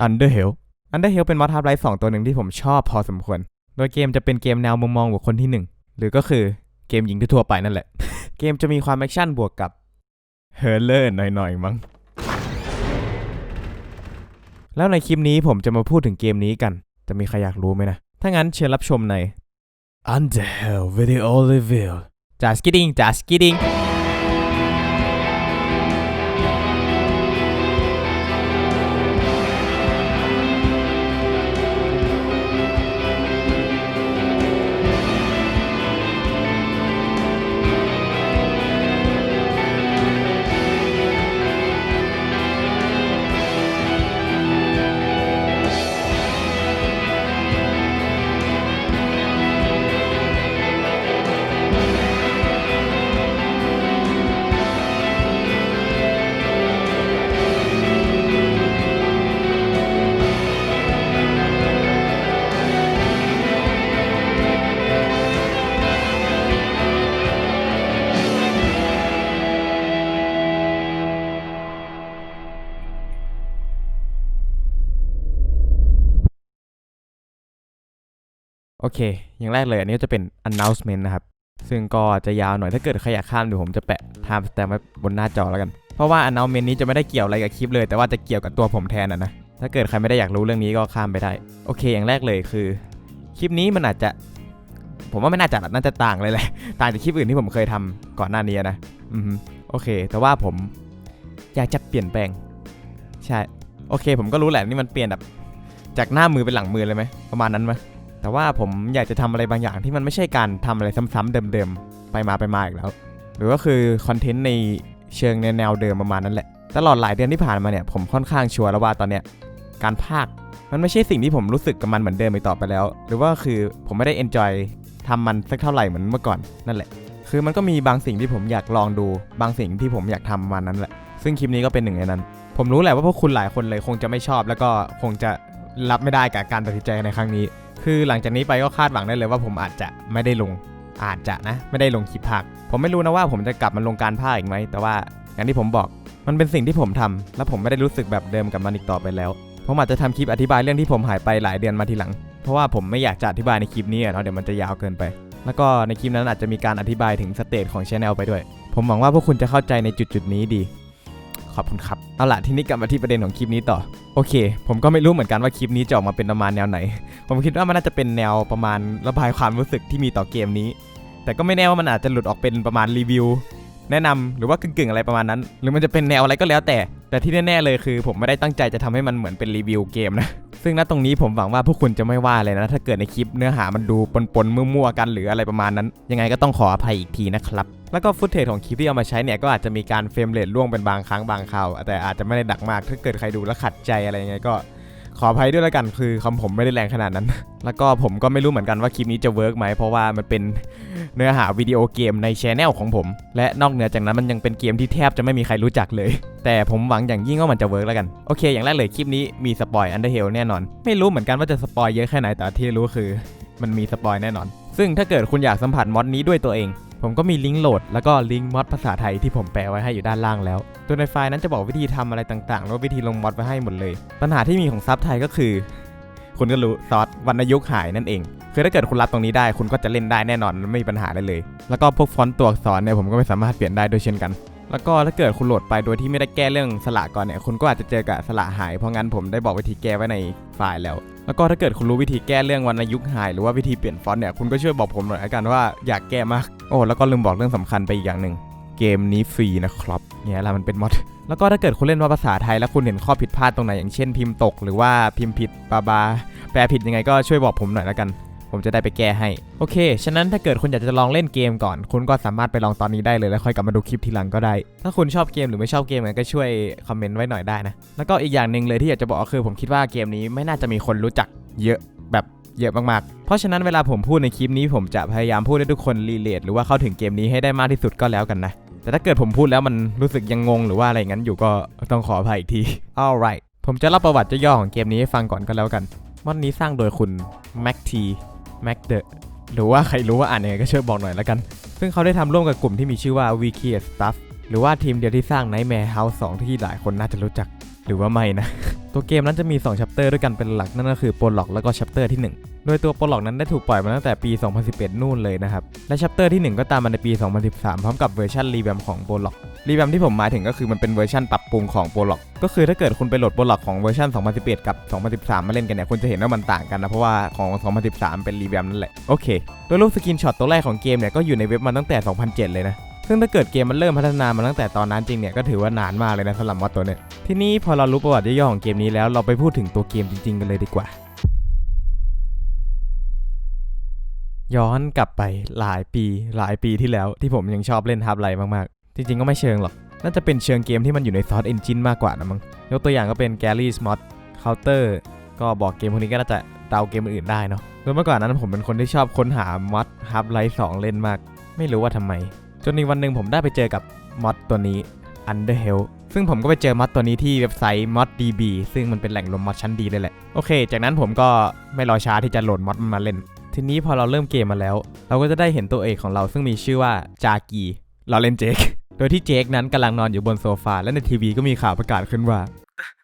Underhill เป็นมอดทับไลท์2ตัวหนึ่งที่ผมชอบพอสมควรโดยเกมจะเป็นเกมแนวมุมมองบุคคลที่1หรือก็คือเกมยิงทั่วไปนั่นแหละ เกมจะมีความแอคชั่นบวกกับเฮอร์เลอร์หน่อยๆมั้งแล้วในคลิปนี้ผมจะมาพูดถึงเกมนี้กันจะมีใครอยากรู้ไหมนะถ้างั้นเชิญรับชมใน Underhill Video Review Just kiddingโอเคอย่างแรกเลยอันนี้จะเป็น announcement นะครับซึ่งก็จะยาวหน่อยถ้าเกิดใครอยากข้ามเดี๋ยวผมจะแปะ timestamp ไว้บนหน้าจอแล้วกันเพราะว่า announcement นี้จะไม่ได้เกี่ยวอะไรกับคลิปเลยแต่ว่าจะเกี่ยวกับตัวผมแทนนะถ้าเกิดใครไม่ได้อยากรู้เรื่องนี้ก็ข้ามไปได้โอเคอย่างแรกเลยคือคลิปนี้มันอาจจะผมว่าไม่น่าจะต่างเลยแหละต่างจากคลิปอื่นที่ผมเคยทำก่อนหน้านี้นะโอเคแต่ว่าผมอยากจะเปลี่ยนแปลงใช่โอเคผมก็รู้แหละนี่มันเปลี่ยนแบบจากหน้ามือเป็นหลังมือเลยไหมประมาณนั้นไหมแต่ว่าผมอยากจะทำอะไรบางอย่างที่มันไม่ใช่การทำอะไรซ้ำๆเดิมๆไปมาอีกแล้วหรือก็คือคอนเทนต์ในเชิงแนวเดิมประมาณนั้นแหละตลอดหลายเดือนที่ผ่านมาเนี่ยผมค่อนข้างชัวร์แล้วว่าตอนเนี้ยการพากย์มันไม่ใช่สิ่งที่ผมรู้สึกกับมันเหมือนเดิมอีกต่อไปแล้วหรือว่าคือผมไม่ได้เอนจอยทำมันสักเท่าไหร่เหมือนเมื่อก่อนนั่นแหละคือมันก็มีบางสิ่งที่ผมอยากลองดูบางสิ่งที่ผมอยากทำมานั้นแหละซึ่งคลิปนี้ก็เป็นหนึ่งในนั้นผมรู้แหละว่าพวกคุณหลายคนเลยคงจะไม่ชอบแล้วก็คงจะรับไม่ได้กับการตัดสินใจในครั้งนี้คือหลังจากนี้ไปก็คาดหวังได้เลยว่าผมอาจจะไม่ได้ลงไม่ได้ลงคลิปพากย์ผมไม่รู้นะว่าผมจะกลับมาลงการพากย์อีกไหมแต่ว่าอย่างที่ผมบอกมันเป็นสิ่งที่ผมทำและผมไม่ได้รู้สึกแบบเดิมกับมันอีกต่อไปแล้วผมอาจจะทำคลิปอธิบายเรื่องที่ผมหายไปหลายเดือนมาทีหลังเพราะว่าผมไม่อยากจะอธิบายในคลิปนี้เนาะเดี๋ยวมันจะยาวเกินไปแล้วก็ในคลิปนั้นอาจจะมีการอธิบายถึงสเตจของ Channel ไปด้วยผมหวังว่าพวกคุณจะเข้าใจในจุดนี้ดีขอบคุณครับเอาล่ะทีนี้กลับมาที่ประเด็นของคลิปนี้ต่อโอเคผมก็ไม่รู้เหมือนกันว่าคลิปนี้จะออกมาเป็นประมาณแนวไหนผมคิดว่ามันน่าจะเป็นแนวประมาณระบายความรู้สึกที่มีต่อเกมนี้แต่ก็ไม่แน่ว่ามันอาจจะหลุดออกเป็นประมาณรีวิวแนะนำหรือว่ากึ่งอะไรประมาณนั้นหรือมันจะเป็นแนวอะไรก็แล้วแต่ที่แน่ๆเลยคือผมไม่ได้ตั้งใจจะทำให้มันเหมือนเป็นรีวิวเกมนะซึ่งณตรงนี้ผมหวังว่าพวกคุณจะไม่ว่าเลยนะถ้าเกิดในคลิปเนื้อหามันดูปนมั่วๆกันหรืออะไรประมาณนั้นยังไงก็ต้องขออภัยอีกทีนะครับแล้วก็ฟุตเทจของคลิปที่เอามาใช้เนี่ยก็อาจจะมีการเฟรมเรทล่วงเป็นบางครั้งบางคราวแต่อาจจะไม่ได้ดักมากถ้าเกิดใครดูแล้วขัดใจอะไรยังไงก็ขออภัยด้วยแล้วกันคือคำผมไม่ได้แรงขนาดนั้นแล้วก็ผมก็ไม่รู้เหมือนกันว่าคลิปนี้จะเวิร์กไหมเพราะว่ามันเป็นเนื้อหาวิดีโอเกมในช anel ของผมและนอกเหนือจากนั้นมันยังเป็นเกมที่แทบจะไม่มีใครรู้จักเลยแต่ผมหวังอย่างยิ่งว่ามันจะเวิร์กแล้วกันโอเคอย่างแรกเลยคลิปนี้มีสปอย Underhill แน่นอนไม่รู้เหมือนกันว่าจะสปอยเยอะแค่ไหนแต่ที่รู้คือมันมีสปอยแน่นอนซึ่งถ้าเกิดคุณอยากสัมผัสมอดนี้ด้วยตัวเองผมก็มีลิงก์โหลดแล้วก็ลิงก์มอดภาษาไทยที่ผมแปลไว้ให้อยู่ด้านล่างแล้วตัวในไฟล์นั้นจะบอกวิธีทำอะไรต่างๆแล้ววิธีลงมอดไว้ให้หมดเลยปัญหาที่มีของซับไทยก็คือคุณก็รู้ซอสวรรณยุกต์หายนั่นเองคือถ้าเกิดคุณรับตรงนี้ได้คุณก็จะเล่นได้แน่นอนไม่มีปัญหาเลยแล้วก็พวกฟอนต์ตัวอักษรเนี่ยผมก็ไม่สามารถเปลี่ยนได้ด้วยเช่นกันแล้วก็ถ้าเกิดคุณโหลดไปโดยที่ไม่ได้แก้เรื่องสระก่อนเนี่ยคุณก็อาจจะเจอกับสระหายเพราะงั้นผมได้บอกวิธีแก้ไว้ในไฟล์แล้วก็ถ้าเกิดคุณรู้วิธีแก้เรื่องวรรณยุกต์หายหรือว่าวิธีเปลี่ยนฟอนต์เนี่ยคุณก็ช่วยบอกผมหน่อยละกันว่าอยากแก้มากโอ้แล้วก็ลืมบอกเรื่องสำคัญไปอีกอย่างหนึ่งเกมนี้ฟรีนะครับเนี่ยละมันเป็นมอดแล้วก็ถ้าเกิดคุณเล่นว่าภาษาไทยแล้วคุณเห็นข้อผิดพลาดตรงไหนอย่างเช่นพิมพ์ตกหรือว่าพิมพ์ผิดบาแปลผิดยังไงก็ช่วยบอกผมหน่อยละกันผมจะได้ไปแก้ให้โอเคฉะนั้นถ้าเกิดคุณอยากจะลองเล่นเกมก่อนคุณก็สามารถไปลองตอนนี้ได้เลยแล้วค่อยกลับมาดูคลิปทีหลังก็ได้ถ้าคุณชอบเกมหรือไม่ชอบเกมก็ช่วยคอมเมนต์ไว้หน่อยได้นะแล้วก็อีกอย่างหนึ่งเลยที่อยากจะบอกก็คือผมคิดว่าเกมนี้ไม่น่าจะมีคนรู้จักเยอะแบบเยอะมากๆเพราะฉะนั้นเวลาผมพูดในคลิปนี้ผมจะพยายามพูดให้ทุกคนรีเลทหรือว่าเข้าถึงเกมนี้ให้ได้มากที่สุดก็แล้วกันนะแต่ถ้าเกิดผมพูดแล้วมันรู้สึกยังงงหรือว่าอะไรงั้นอยู่ก็ต้องขออภัยอีกที alright ผมจะเล่าประวัติย่อของเกมนี้ให้ฟังก่อนก็แล้วกันมอดนี้สร้างโดยคุณแม็กเดอะหรือว่าใครรู้ว่าอ่านยังไงก็ช่วยบอกหน่อยแล้วกันซึ่งเขาได้ทำร่วมกับกลุ่มที่มีชื่อว่า Wicked Stuff หรือว่าทีมเดียวที่สร้าง Nightmare House 2ที่หลายคนน่าจะรู้จักหรือว่าไม่นะ ตัวเกมนั้นจะมี2 chapter ด้วยกันเป็นหลักนั่นก็คือโปรล็อกแล้วก็ chapter ที่1โดยตัวโปรล็อกนั้นได้ถูกปล่อยมาตั้งแต่ปี 2011 นู่นเลยนะครับและ chapter ที่1ก็ตามมาในปี 2013 พร้อมกับเวอร์ชันรีแวมของโปรล็อกรีแวมที่ผมหมายถึงก็คือมันเป็นเวอร์ชันปรับปรุงของโปรล็อกก็คือถ้าเกิดคุณไปโหลดโปรล็อกของเวอร์ชัน 2011 กับ 2013 มาเล่นกันเนี่ยคุณจะเห็นว่ามันต่างกันนะเพราะว่าของ 2013 เป็นรีแวมนั่นแหละโอเคโดยรูปสกรีนช็อตตัวแรกของเกมเนี่ยก็อยู่ในเว็บมาตั้งแต่ 2007 เลยนะซึ่งถ้าเกิดเกมมันเริ่มพัฒนามาตั้งแต่ตอนนั้นจริงเนี่ยก็ถือว่านานมากเลยนะสำหรับมอดตัวเนี่ยทีนี้พอเรารู้ประวัติย่อๆของเกมนี้แล้วเราไปพูดถึงตัวเกมจริงๆกันเลยดีกว่าย้อนกลับไปหลายปีที่แล้วที่ผมยังชอบเล่นฮาร์ปไลท์มากๆจริงๆก็ไม่เชิงหรอกน่าจะเป็นเชิงเกมที่มันอยู่ในซอสเอนจินมากกว่านะมั้งยกตัวอย่างก็เป็น Garry's Mod Counter ก็บอกเกมพวกนี้ก็น่าจะเดาเกมอื่นๆได้เนาะโดยเมื่อก่อนนั้นผมเป็นคนที่ชอบค้นหามอดฮาร์ปไลท์2เล่นมากไม่รู้ว่าทำไมจนในวันหนึ่งผมได้ไปเจอกับมอดตัวนี้ Underhell ซึ่งผมก็ไปเจอมอดตัวนี้ที่เว็บไซต์ ModDB ซึ่งมันเป็นแหล่งรวมมอดชั้นดีเลยแหละโอเคจากนั้นผมก็ไม่รอช้าที่จะโหลดมอดมาเล่นทีนี้พอเราเริ่มเกมมาแล้วเราก็จะได้เห็นตัวเอกของเราซึ่งมีชื่อว่าจากีเราเล่นเจคโดยที่เจคนั้นกำลังนอนอยู่บนโซฟาและในทีวีก็มีข่าวประกาศขึ้นว่า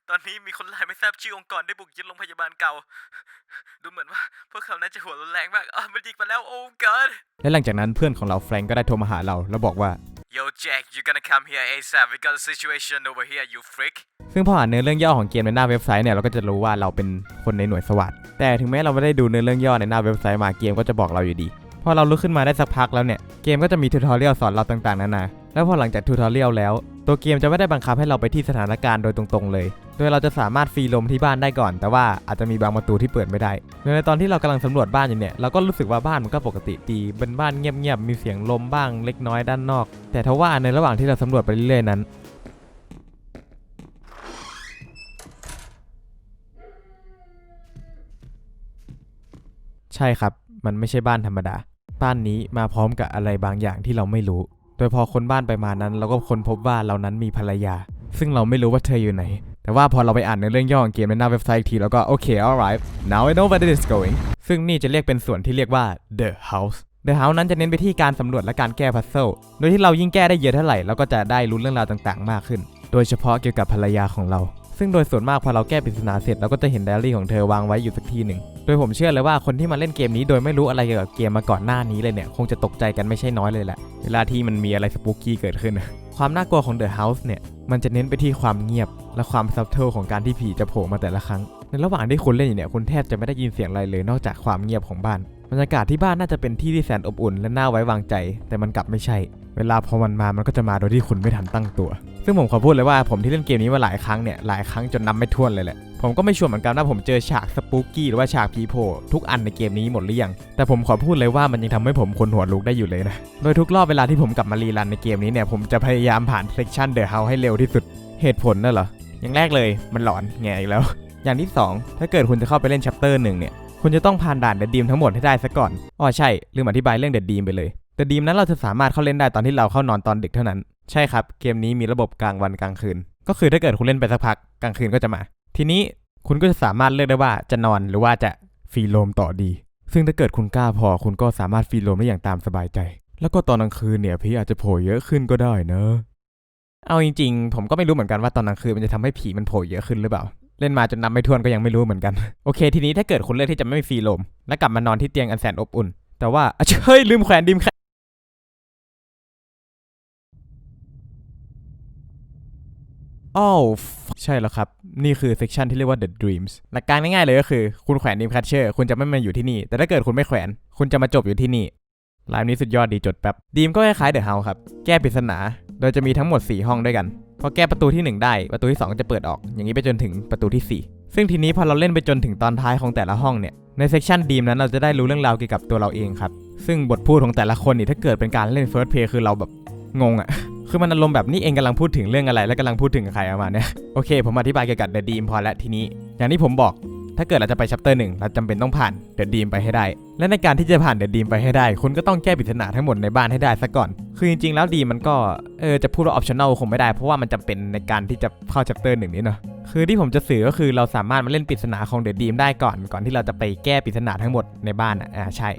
ตอนนี้มีคนร้ายไม่ทราบชื่อองค์กรได้บุกยึดโรงพยาบาลเก่าดูเหมือนว่าพวกเขาน่าจะหัวรุนแรงมากมันยิงมาแล้วโอ้ God และหลังจากนั้นเพื่อนของเราแฟรงก์ก็ได้โทรมาหาเราแล้วบอกว่า Yo Jack you gonna come here ASAP we got a situation over here you freak ซึ่งพออ่านเนื้อเรื่องย่อของเกมในหน้าเว็บไซต์เนี่ยเราก็จะรู้ว่าเราเป็นคนในหน่วยสวัสด์แต่ถึงแม้เราไม่ได้ดูเนื้อเรื่องย่อในหน้าเว็บไซต์มาเกมก็จะบอกเราอยู่ดีพอเราลุกขึ้นมาได้สักพักแล้วเนี่ยเกมก็จะมีทูทอเรียลสอนเราต่างๆนานาแล้วพอหลังจากทูทอเรียลแล้วตัวเกมจะไม่ได้บังคับให้เราไปที่สถานการณ์โดยตรงๆเลยโดยเราจะสามารถฟรีลมที่บ้านได้ก่อนแต่ว่าอาจจะมีบางประตูที่เปิดไม่ได้โดยในตอนที่เรากำลังสำรวจบ้านอยู่เนี่ยเราก็รู้สึกว่าบ้านมันก็ปกติดีเป็นบ้านเงียบๆมีเสียงลมบ้างเล็กน้อยด้านนอกแต่ทว่าในระหว่างที่เราสำรวจไปเรื่อยๆนั้นใช่ครับมันไม่ใช่บ้านธรรมดาบ้านนี้มาพร้อมกับอะไรบางอย่างที่เราไม่รู้โดยพอค้นบ้านไปมานั้นเราก็ค้นพบว่าเรานั้นมีภรรยาซึ่งเราไม่รู้ว่าเธออยู่ไหนแต่ว่าพอเราไปอ่านในเรื่องย่อของเกมในหน้าเว็บไซต์อีกทีแล้วก็โอเค alright now I know where it is going ซึ่งนี่จะเรียกเป็นส่วนที่เรียกว่า The House The House นั้นจะเน้นไปที่การสำรวจและการแก้พัซเซิลโดยที่เรายิ่งแก้ได้เยอะเท่าไหร่เราก็จะได้รู้เรื่องราวต่างๆมากขึ้นโดยเฉพาะเกี่ยวกับภรรยาของเราซึ่งโดยส่วนมากพอเราแก้ปริศนาเสร็จเราก็จะเห็นไดอารี่ของเธอวางไว้อยู่สักที่หนึ่งโดยผมเชื่อเลยว่าคนที่มาเล่นเกมนี้โดยไม่รู้อะไรเกี่ยวกับเกมมาก่อนหน้านี้เลยเนี่ยคงจะตกใจกันไม่ใช่น้อยเลยแหละเวลาที่มันมีอะไรสปูกี้เกิดขึ้นความน่ากลัวของ The House เนี่ยมันจะเน้นไปที่ความเงียบและความซับเทิลของการที่ผีจะโผล่มาแต่ละครั้งในระหว่างที่คุณเล่นอยู่เนี่ยคุณแทบจะไม่ได้ยินเสียงอะไรเลยนอกจากความเงียบของบ้านบรรยากาศที่บ้านน่าจะเป็นที่ที่แสนอบอุ่นและน่าไว้วางใจแต่มันกลับไม่ใช่เวลาพอมันก็จะมาโดยที่คุณไม่ทันตั้งตัวซึ่งผมขอพูดเลยว่าผมที่เล่นเกมนี้มาหลายครั้งเนี่ยหลายครั้งจนนับไม่ถ้วนเลยแหละผมก็ไม่ชัวร์เหมือนกันว่าผมเจอฉากสปูกี้หรือว่าฉากผีโผล่ทุกอันในเกมนี้หมดหรือยังแต่ผมขอพูดเลยว่ามันยังทำให้ผมขนหัวลุกได้อยู่เลยนะโดยทุกรอบเวลาที่ผมกลับมารีรันในเกมนี้เนี่ยผมจะพยายามผ่านเซกชันเดอะเฮาส์ให้เร็วที่สุดเหตุผลน่ะเหรออย่างแรกเลยมันหลอนแง่อีกแล้วอย่างที่2ถ้าเกิดคุณจะเข้าไปเล่นชัปเตอร์1เนี่ยคุณจะต้องผ่านด่านเดอะดีมทั้งหมดให้ได้ซะก่อนอ๋อใช่ลืมอธิบายเรื่องเดอะดีมไปเลยเดอะดีมนั้นเราจะสามารถเข้าเล่นได้ตอนที่เราเข้านอนตอนดึกเท่านั้นใช่ครับเกมนี้มีระบบกลางวันกลางคืนก็คือถ้าเกิดคุณเล่นไปสักพักกลางคืนก็จะมาทีนี้คุณก็จะสามารถเลือกได้ว่าจะนอนหรือว่าจะฟรีโรมต่อดีซึ่งถ้าเกิดคุณกล้าพอคุณก็สามารถฟรีโรมได้อย่างตามสบายใจแล้วก็ตอนกลางคืนเนี่ยผีอาจจะโผล่เยอะขึ้นก็ได้นะเอาจริงๆผมก็ไม่รู้เหมือนกันว่าตอนกลางคืนมันจะทำให้ผีมันโผล่เยอะขึ้นหรือเปล่าเล่นมาจนนับไม่ถ้วนก็ยังไม่รู้เหมือนกันโอเคทีนี้ถ้าเกิดคุณเลือกที่จะไม่ฟรีโรมและกลับมานอนที่เตียงอันแสนอบอุ่นแต่ว่าเฮ้ยลืมแขวนดิมอ้าวใช่แล้วครับนี่คือเซกชันที่เรียกว่า The Dreams หลักการง่ายๆเลยก็คือคุณแขวนดีมแคชเชอร์คุณจะไม่มาอยู่ที่นี่แต่ถ้าเกิดคุณไม่แขวนคุณจะมาจบอยู่ที่นี่ไลฟ์นี้สุดยอดดีจดแป๊บดีมก็คล้ายๆ The House ครับแก้ปริศนาโดยจะมีทั้งหมด4ห้องด้วยกันพอแก้ประตูที่1ได้ประตูที่2จะเปิดออกอย่างนี้ไปจนถึงประตูที่4ซึ่งทีนี้พอเราเล่นไปจนถึงตอนท้ายของแต่ละห้องเนี่ยในเซกชันดีมนั้นเราจะได้รู้เรื่องราวเกี่ยวกับตัวเราเองครับซึ่งบทพูดของแต่ละคนนี่ถ้าเกิดเป็นการเล่น First Play คือเราแบบงงอะคือมันอารมณ์แบบนี้เองกำลังพูดถึงเรื่องอะไรและกำลังพูดถึงใครประมาณนี้โอเคผมอธิบายเกี่ยวกับ The Dream พอแล้วทีนี้อย่างที่ผมบอกถ้าเกิดเราจะไป Chapter 1เราจำเป็นต้องผ่าน The Dream ไปให้ได้และในการที่จะผ่าน The Dream ไปให้ได้คุณก็ต้องแก้ปริศนาทั้งหมดในบ้านให้ได้ซะก่อนคือจริงๆแล้วดีมันก็จะพูดว่า optional คงไม่ได้เพราะว่ามันจำเป็นในการที่จะเข้า Chapter 1นี้เนาะคือที่ผมจะสื่อก็คือเราสามารถมาเล่นปริศนาของ The Dream ได้ก่อนที่เราจะไปแก้ปริศนาทั้งหมดในบ้านใช่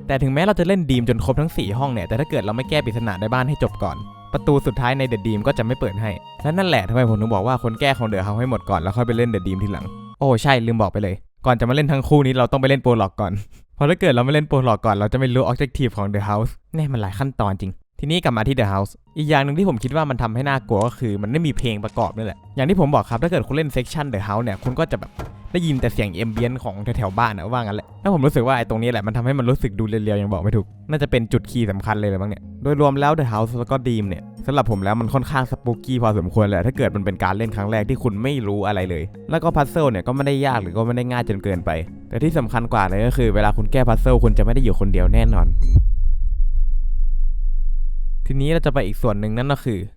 แต่ถึงแม้เราจะเล่นดีมจนครบทั้ง4ห้องเนี่ยแต่ถ้าเกิดเราไม่แก้ปริศนาในบ้านให้จบก่อนป ประตูสุดท้ายในเดอะดีมก็จะไม่เปิดให้และนั่นแหละทำไมผมถึงบอกว่าคนแก้ของเดอะเฮาส์ให้หมดก่อนแล้วค่อยไปเล่นเดอะดีมทีหลังโอ้ใช่ลืมบอกไปเลยก่อนจะมาเล่นทั้งคู่นี้เราต้องไปเล่นโปรล็อกก่อนเพราะถ้าเกิดเราไม่เล่นโปรล็อกก่อนเราจะไม่รู้ objective ของ The House แน่มันหลายขั้นตอนจริงทีนี้กลับมาที่ The House อีกอย่างหนึ่งที่ผมคิดว่ามันทำให้น่ากลัวก็คือมันไม่มีเพลงประกอบนี่แหละอย่างที่ผมบอกครับถ้าเกิดคุณเล่น section The House เนี่ยคุณก็จะแบบได้ยินแต่เสียง ambient ของแถวๆบ้านนะว่างั้นแหละแล้วผมรู้สึกว่าไอ้ตรงนี้แหละมันทำให้มันรู้สึกดูเรียวๆยังบอกไม่ถูกน่าจะเป็นจุดคีย์สำคัญเลยมั้งเนี่ยโดยรวมแล้ว The House แล้วก็ Dream เนี่ยสำหรับผมแล้วมันค่อนข้างสปูกี้พอสมควรเลยถ้าเกิดมันเป็นการเล่นครั้งแรกที่คุณไม่รู้อะไรเลยแล้วก็พัซเซิลเนี่ยก็ไม่ได้ยากหรือก็ไม่ได้ง่ายจนเกินไปแต่ที่สำคัญกว่าเลยก็คือเวลาคุณแก้พัซเซิลคุณจะไม่ได้อยู่คนเดียวแน่นอนทีนี้เราจะไปอีกส่วนหนึ่งนั่นก็คือ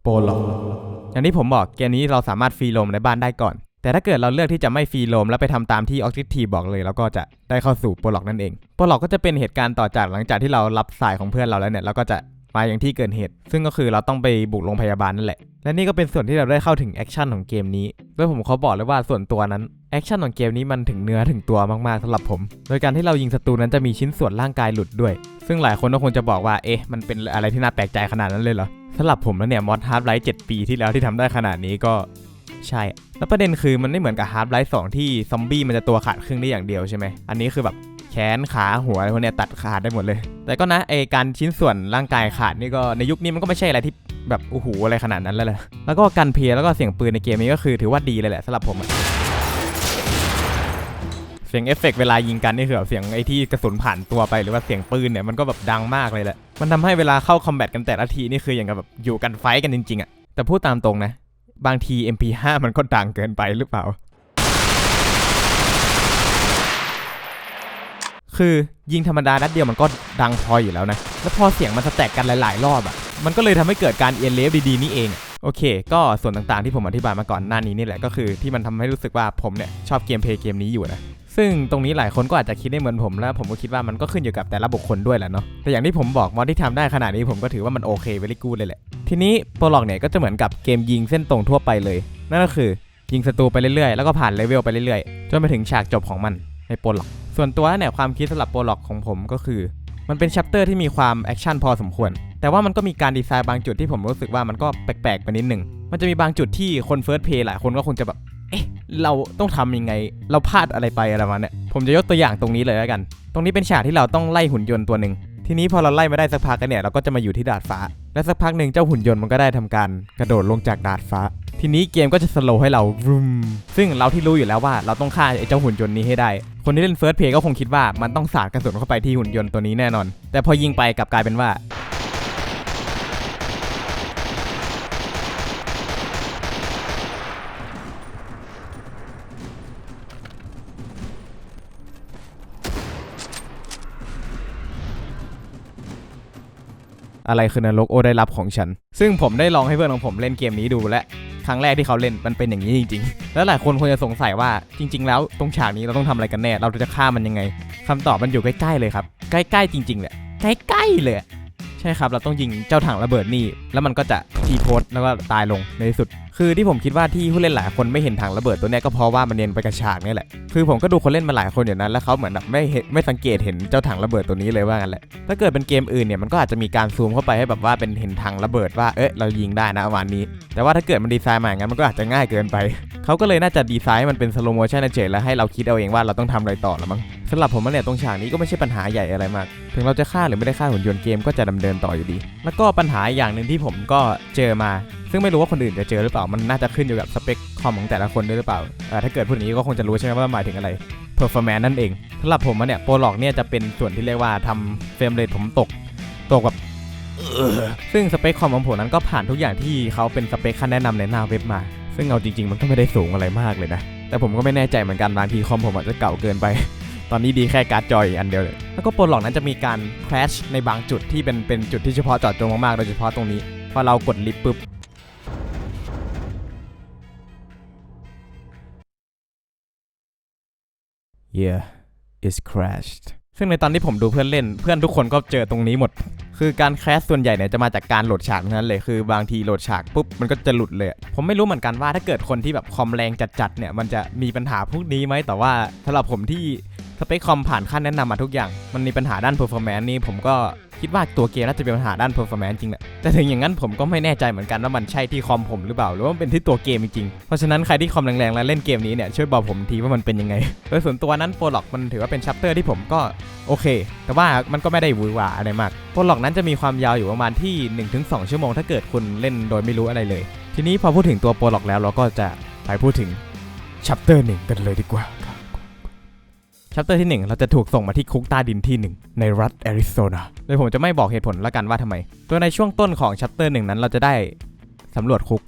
โปรล็อกอย่างที่ผมบอกเกมนี้เราสามารถฟรีโรมในบ้านได้ก่อนแต่ถ้าเกิดเราเลือกที่จะไม่ฟรีโรมแล้วไปทำตามที่ Objective บอกเลยแล้วก็จะได้เข้าสู่โปรล็อกนั่นเองโปรล็อกก็จะเป็นเหตุการณ์ต่อจากหลังจากที่เรารับสายของเพื่อนเราแล้วเนี่ยเราก็จะมาอย่างที่เกิดเหตุซึ่งก็คือเราต้องไปบุกโรงพยาบาลนั่นแหละและนี่ก็เป็นส่วนที่เราได้เข้าถึงแอคชั่นของเกมนี้โดยผมเขาบอกเลยว่าส่วนตัวนั้นแอคชั่นของเกมนี้มันถึงเนื้อถึงตัวมากๆสำหรับผมโดยการที่เรายิงศัตรูนั้นจะมีชิ้นส่วนร่างกายหลุดด้วยซึ่งหลายคนก็คงจะบอกว่ามันเป็นอะไรที่น่าแปลกใจขนาดนั้นเลยเหรอสำหรับผมแล้วเนี่ยมอด Half-Life 7 ปีที่แล้วที่ทำได้ขนาดนี้ก็ใช่แล้วประเด็นคือมันไม่เหมือนกับ Half-Life 2ที่ซอมบี้มันจะตัวขาดครึ่งได้อย่างเดียวใช่ไหมอันนี้คือแบบแขนขาหัวอะไรพวกเนี้ยตัดขาดได้หมดเลยแต่ก็นะการชิ้นส่วนร่างกายขาดนี่ก็ในยุคนี้มันก็ไม่ใช่อะไรที่แบบโอ้โหอะไรขนาดนั้นแล้วแหละแล้วก็การเพลย์แล้วก็เสียงปืนในเกมนี้ก็คือถือว่าดีเลยแหละสำหรับผมเสียงเอฟเฟกต์เวลายิงกันนี่คือแบบเสียงไอ้ที่กระสุนผ่านตัวไปหรือว่าเสียงปืนเนี่ยมันก็แบบดังมากเลยแหละมันทำให้เวลาเข้าคอมแบทกันแต่ละทีนี่คืออย่างกับแบบอยู่กันไฟกันจริงๆอ่ะแต่พูดตามตรงนะบางที MP5 มันก็ดังเกินไปหรือเปล่าคือยิงธรรมดานัดเดียวมันก็ดังพออยู่แล้วนะแล้วพอเสียงมันสแต็กกันหลายๆรอบอ่ะมันก็เลยทำให้เกิดการเอียนเลฟดีๆนี่เองโอเคก็ส่วนต่างๆที่ผมอธิบายมาก่อนหน้านี้นี่แหละก็คือที่มันทำให้รู้สึกว่าผมเนี่ยชอบเกมเพลย์เกมนี้อยู่นะซึ่งตรงนี้หลายคนก็อาจจะคิดได้เหมือนผมแล้วผมก็คิดว่ามันก็ขึ้นอยู่กับแต่ละบุคคลด้วยแหละเนาะแต่อย่างที่ผมบอกมอดที่ทำได้ขนาดนี้ผมก็ถือว่ามันโอเคเวลี่กู๊ดเลยแหละทีนี้โปรล็อกเนี่ยก็จะเหมือนกับเกมยิงเส้นตรงทั่วไปเลยนั่นก็คือยิงศัตรูไปเรื่อยๆแล้วก็ผ่านเลเวลไปเรื่อยๆจนไปถึงฉากจบของมันในโปรล็อกส่วนตัวเนี่ยความคิดสำหรับโปรล็อกของผมก็คือมันเป็นแชปเตอร์ที่มีความแอคชั่นพอสมควรแต่ว่ามันก็มีการดีไซน์บางจุดที่ผมรู้สึกว่ามันก็แปลกๆไปนิดนึงมันจะมีบางจุดที่คนเฟิร์สเพลย์หลายคนก็คงจะแบบเราต้องทำยังไงเราพลาดอะไรไปอะไรมาเนี่ยผมจะยกตัวอย่างตรงนี้เลยแล้วกันตรงนี้เป็นฉากที่เราต้องไล่หุ่นยนต์ตัวหนึ่งทีนี้พอเราไล่มาได้สักพักกันเนี่ยเราก็จะมาอยู่ที่ดาดฟ้าและสักพักหนึ่งเจ้าหุ่นยนต์มันก็ได้ทำการกระโดดลงจากดาดฟ้าทีนี้เกมก็จะสโลว์ให้เรารุมซึ่งเราที่รู้อยู่แล้วว่าเราต้องฆ่าไอ้เจ้าหุ่นยนต์นี้ให้ได้คนที่เล่นเฟิร์สเพลย์ก็คงคิดว่ามันต้องสาดกระสุนเข้าไปที่หุ่นยนต์ตัวนี้แน่นอนแต่พอยิงไปกลับกลายเป็นว่าอะไรคือนรกโอได้รับของฉันซึ่งผมได้ลองให้เพื่อนของผมเล่นเกมนี้ดูและครั้งแรกที่เขาเล่นมันเป็นอย่างนี้จริงๆแล้วหลายคนคงจะสงสัยว่าจริงๆแล้วตรงฉากนี้เราต้องทำอะไรกันแน่เราจะฆ่ามันยังไงคำตอบมันอยู่ใกล้ๆเลยครับใกล้ๆจริงๆแหละใกล้ๆเลยใช่ครับเราต้องยิงเจ้าถังระเบิดนี่แล้วมันก็จะทีโพสแล้วก็ตายลงในที่สุดคือที่ผมคิดว่าที่ผู้เล่นหลายคนไม่เห็นถังระเบิดตัวนี้ก็เพราะว่ามันเนียนไปกับฉากนี่แหละคือผมก็ดูคนเล่นมาหลายคนอย่างนั้นแล้วเขาเหมือนแบบไม่สังเกตเห็นเจ้าถังระเบิดตัวนี้เลยว่างั้นแหละถ้าเกิดเป็นเกมอื่นเนี่ยมันก็อาจจะมีการซูมเข้าไปให้แบบว่าเป็นเห็นถังระเบิดว่าเรายิงได้นะประมาณนี้แต่ว่าถ้าเกิดมันดีไซน์มาอย่างนั้นมันก็อาจจะง่ายเกินไปเขาก็เลยน่าจะดีไซน์มันเป็นสโลโมชั่นเฉยๆแล้วให้เราคิดเอาเองว่าเราต้องทำอะไรต่อละมั้งสำหรับผมเนี่ยตรงฉากนี้ก็ไม่ใช่ปัญหาใหญ่อะไรมากถึงเราจะฆ่าหรือไม่ได้ฆ่าหุ่นยนต์เกมก็จะดำเนินต่ออยู่ดีแล้วก็ปัญหาอย่างนึงที่ผมก็เจอมาซึ่งไม่รู้ว่าคนอื่นจะเจอหรือเปล่ามันน่าจะขึ้นอยู่กับสเปคคอมของแต่ละคนด้วยหรือเปล่าถ้าเกิดพูดอย่างนี้ก็คงจะรู้ใช่ไหมว่าหมายถึงอะไร performance นั่นเองสำหรับผมเนี่ยโปรล็อกเนี่ยจะเป็นส่วนที่เรียกว่าทำเฟรมเรทผมตกแบบซึ่งสเปคคอมของผมนั้นก็ผ่านทุกอย่างที่เขาเป็นสเปคขั้นแนะนำในหน้าเว็บมาซึ่งเอาจริงๆมันก็ไม่ได้สูงอะไรมากเลยนะแต่ผมก็ไม่แน่ใจเหมือนกันบางทีคอมผมอาจจะเก่าเกินไปตอนนี้ดีแค่การ์ดจออันเดียวเลยแล้วก็โปรล็อกนั้นจะมีการ crash ในบางจุดที่เป็นจุดที่เฉพาะเจาะจงมากๆโดยเฉพาะตรงนี้พอเรากดลิฟต์ปุ๊บYeah is crashed ซึ่งในตอนที่ผมดูเพื่อนเล่นเพื่อนทุกคนก็เจอตรงนี้หมดคือการแคสส่วนใหญ่เนี่ยจะมาจากการโหลดฉากนั้นเลยคือบางทีโหลดฉากปุ๊บมันก็จะหลุดเลยผมไม่รู้เหมือนกันว่าถ้าเกิดคนที่แบบคอมแรงจัดๆเนี่ยมันจะมีปัญหาพวกนี้ไหมแต่ว่าสำหรับผมที่ สเปคคอมผ่านขั้นแนะนำมาทุกอย่างมันมีปัญหาด้าน performance นี่ผมก็คิดว่าตัวเกมน่าจะเป็นปัญหาด้าน performance จริงแหละแต่ถึงอย่างนั้นผมก็ไม่แน่ใจเหมือนกันว่ามันใช่ที่คอมผมหรือเปล่าหรือว่าเป็นที่ตัวเกมจริงๆเพราะฉะนั้นใครที่คอมแรงๆแล้วเล่นเกมนี้เนี่ยช่วยบอกผมทีว่ามันเป็นยังไงโดยส่วนตัวนั้นโปรล็อกมันถือว่าเป็นชัปเตอร์ที่ผมก็โอเคแต่ว่ามันก็ไม่ได้หวือหวาอะไรมากโปรล็อกนั้นจะมีความยาวอยู่ประมาณที่ 1-2 ชั่วโมงถ้าเกิดคุณเล่นโดยไม่รู้อะไรเลยทีนี้พอพูดถึงตัวโปรล็อกแล้วเราก็จะไปพูดถึงชัปเตอร์1กันเลยดีกว่าชัปเตอร์ที่1เราจะถูกส่งมาที่คุกใต้ดินที่1ในรัฐแอริโซนาโดยผมจะไม่บอกเหตุผลละกันว่าทำไมโดยในช่วงต้นของชัปเตอร์1นั้นเราจะได้สำรวจคุก